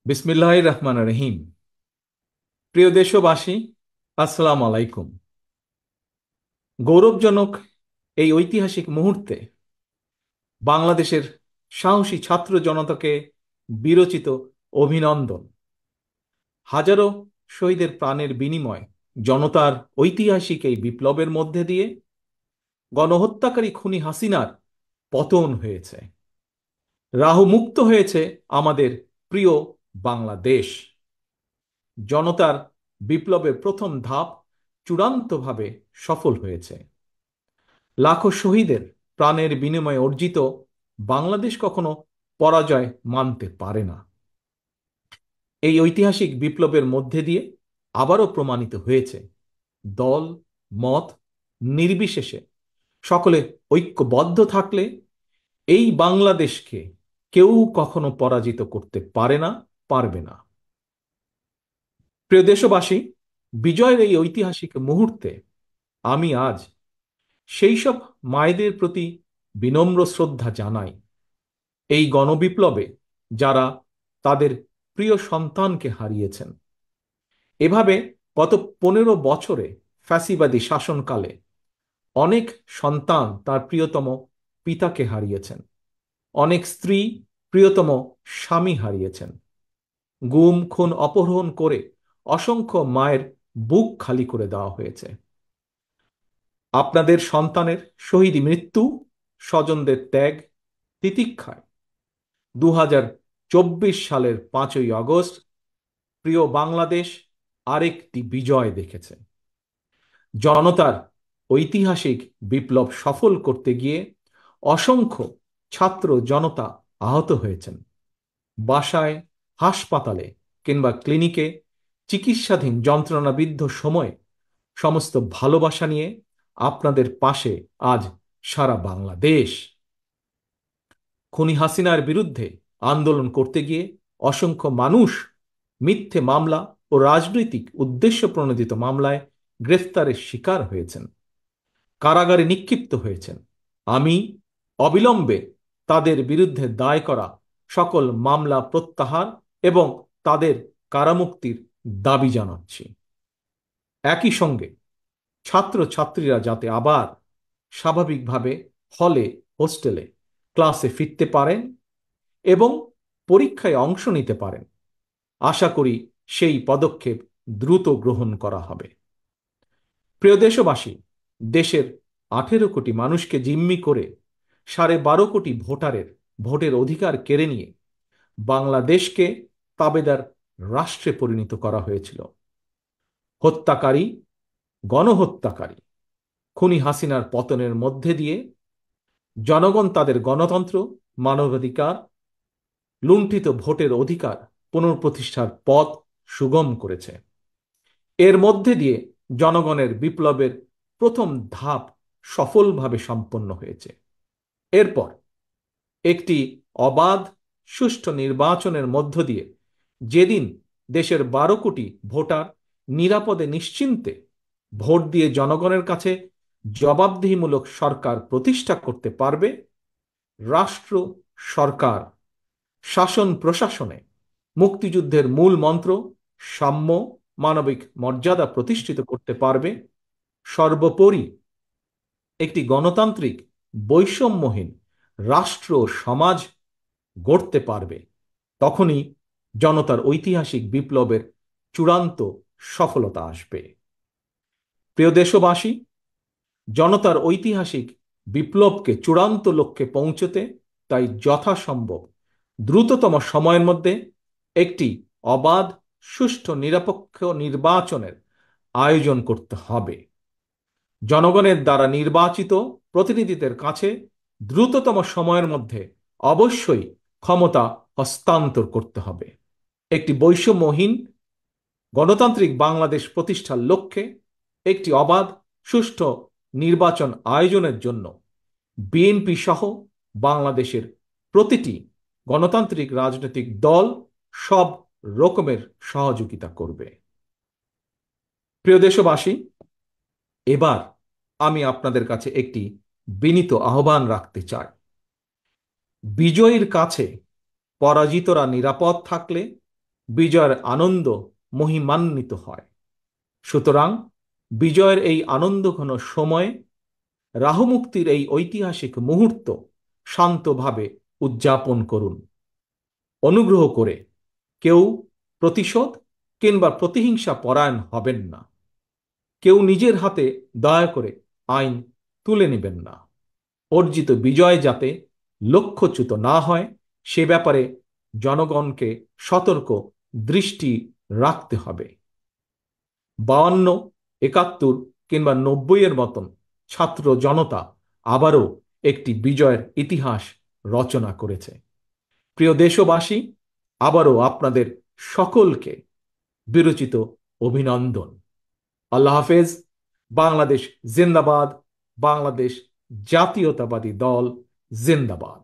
বিসমিল্লাহির রহমানির রহিম। প্রিয় দেশবাসী, আসসালামু আলাইকুম। গৌরবজনক এই ঐতিহাসিক মুহূর্তে বাংলাদেশের সাহসী ছাত্র জনতাকে বিরচিত অভিনন্দন। হাজারো শহীদের প্রাণের বিনিময় জনতার ঐতিহাসিক এই বিপ্লবের মধ্যে দিয়ে গণহত্যাকারী খুনি হাসিনার পতন হয়েছে, রাহুমুক্ত হয়েছে আমাদের প্রিয় বাংলাদেশ। জনতার বিপ্লবের প্রথম ধাপ চূড়ান্তভাবে সফল হয়েছে। লাখো শহীদের প্রাণের বিনিময়ে অর্জিত বাংলাদেশ কখনো পরাজয় মানতে পারে না। এই ঐতিহাসিক বিপ্লবের মধ্যে দিয়ে আবারও প্রমাণিত হয়েছে, দল মত নির্বিশেষে সকলে ঐক্যবদ্ধ থাকলে এই বাংলাদেশকে কেউ কখনো পরাজিত করতে পারে না, পারবে না। প্রিয় দেশবাসী, বিজয়ের এই ঐতিহাসিক মুহূর্তে আমি আজ সেই সব মায়েদের প্রতি বিনম্র শ্রদ্ধা জানাই, এই গণবিপ্লবে যারা তাদের প্রিয় সন্তানকে হারিয়েছেন। এভাবে গত 15 বছরে ফ্যাসিবাদী শাসনকালে অনেক সন্তান তার প্রিয়তম পিতাকে হারিয়েছেন, অনেক স্ত্রী প্রিয়তম স্বামী হারিয়েছেন। গুম খুন অপহরণ করে অসংখ্য মায়ের বুক খালি করে দেওয়া হয়েছে। আপনাদের সন্তানের শহীদ মৃত্যু, স্বজনদের ত্যাগ, তিতিক্ষায় 2024 সালের 5ই আগস্ট প্রিয় বাংলাদেশ আরেকটি বিজয় দেখেছে। জনতার ঐতিহাসিক বিপ্লব সফল করতে গিয়ে অসংখ্য ছাত্র জনতা আহত হয়েছেন। বাসায়, হাসপাতালে কিংবা ক্লিনিকে চিকিৎসাধীন যন্ত্রণাবিদ্ধ সময়ে সমস্ত ভালোবাসা নিয়ে আপনাদের পাশে আজ সারা বাংলাদেশ। খুনি হাসিনার বিরুদ্ধে আন্দোলন করতে গিয়ে অসংখ্য মানুষ মিথ্যে মামলা ও রাজনৈতিক উদ্দেশ্য প্রণোদিত মামলায় গ্রেফতারের শিকার হয়েছেন, কারাগারে নিক্ষিপ্ত হয়েছেন। আমি অবিলম্বে তাদের বিরুদ্ধে দায় করা সকল মামলা প্রত্যাহার এবং তাদের কারামুক্তির দাবি জানাচ্ছি। একই সঙ্গে ছাত্রছাত্রীরা যাতে আবার স্বাভাবিকভাবে হলে, হোস্টেলে, ক্লাসে ফিরতে পারেন এবং পরীক্ষায় অংশ নিতে পারেন, আশা করি সেই পদক্ষেপ দ্রুত গ্রহণ করা হবে। প্রিয় দেশবাসী, দেশের 18 কোটি মানুষকে জিম্মি করে 12.5 কোটি ভোটারের ভোটের অধিকার কেড়ে নিয়ে বাংলাদেশকে তাবেদার রাষ্ট্রে পরিণত করা হয়েছিল। হত্যাকারী, গণহত্যাকারী খুনি হাসিনার পতনের মধ্যে দিয়ে জনগণ তাদের গণতন্ত্র, মানবাধিকার, লুণ্ঠিত ভোটের অধিকার পুনঃপ্রতিষ্ঠার পথ সুগম করেছে। এর মধ্যে দিয়ে জনগণের বিপ্লবের প্রথম ধাপ সফলভাবে সম্পন্ন হয়েছে। এরপর একটি অবাধ সুষ্ঠু নির্বাচনের মধ্য দিয়ে যেদিন দেশের 12 কোটি ভোটার নিরাপদে নিশ্চিন্তে ভোট দিয়ে জনগণের কাছে জবাবদিহিমূলক সরকার প্রতিষ্ঠা করতে পারবে, রাষ্ট্র, সরকার, শাসন প্রশাসনে মুক্তিযুদ্ধের মূল মন্ত্র সাম্য, মানবিক মর্যাদা প্রতিষ্ঠিত করতে পারবে, সর্বোপরি একটি গণতান্ত্রিক বৈষম্যহীন রাষ্ট্র সমাজ গড়তে পারবে, তখনই জনতার ঐতিহাসিক বিপ্লবের চূড়ান্ত সফলতা আসবে। প্রিয় দেশবাসী, জনতার ঐতিহাসিক বিপ্লবকে চূড়ান্ত লক্ষ্যে পৌঁছতে তাই যথাসম্ভব দ্রুততম সময়ের মধ্যে একটি অবাধ, সুষ্ঠু, নিরপেক্ষ নির্বাচনের আয়োজন করতে হবে। জনগণের দ্বারা নির্বাচিত প্রতিনিধিদের কাছে দ্রুততম সময়ের মধ্যে অবশ্যই ক্ষমতা হস্তান্তর করতে হবে। একটি বৈষম্যহীন গণতান্ত্রিক বাংলাদেশ প্রতিষ্ঠার লক্ষ্যে একটি অবাধ, সুষ্ঠু নির্বাচন আয়োজনের জন্য বিএনপি সহ বাংলাদেশের প্রতিটি গণতান্ত্রিক রাজনৈতিক দল সব রকমের সহযোগিতা করবে। প্রিয় দেশবাসী, এবার আমি আপনাদের কাছে একটি বিনীত আহ্বান রাখতে চাই। বিজয়ীর কাছে পরাজিতরা নিরাপদ থাকলে বিজয়ের আনন্দ মহিমান্বিত হয়। সুতরাং বিজয়ের এই আনন্দঘন সময়ে রাহুমুক্তির এই ঐতিহাসিক মুহূর্ত শান্তভাবে উদযাপন করুন। অনুগ্রহ করে কেউ প্রতিশোধ কিংবা প্রতিহিংসা পরায়ণ হবেন না। কেউ নিজের হাতে দয়া করে আইন তুলে নেবেন না। অর্জিত বিজয় যাতে লক্ষ্যচ্যুত না হয় সে ব্যাপারে জনগণকে সতর্ক দৃষ্টি রাখতে হবে। 52, 71 কিংবা 90-এর মতন ছাত্র জনতা আবারও একটি বিজয়ের ইতিহাস রচনা করেছে। প্রিয় দেশবাসী, আবারও আপনাদের সকলকে বিরচিত অভিনন্দন। আল্লাহ হাফেজ। বাংলাদেশ জিন্দাবাদ। বাংলাদেশ জাতীয়তাবাদী দল জিন্দাবাদ।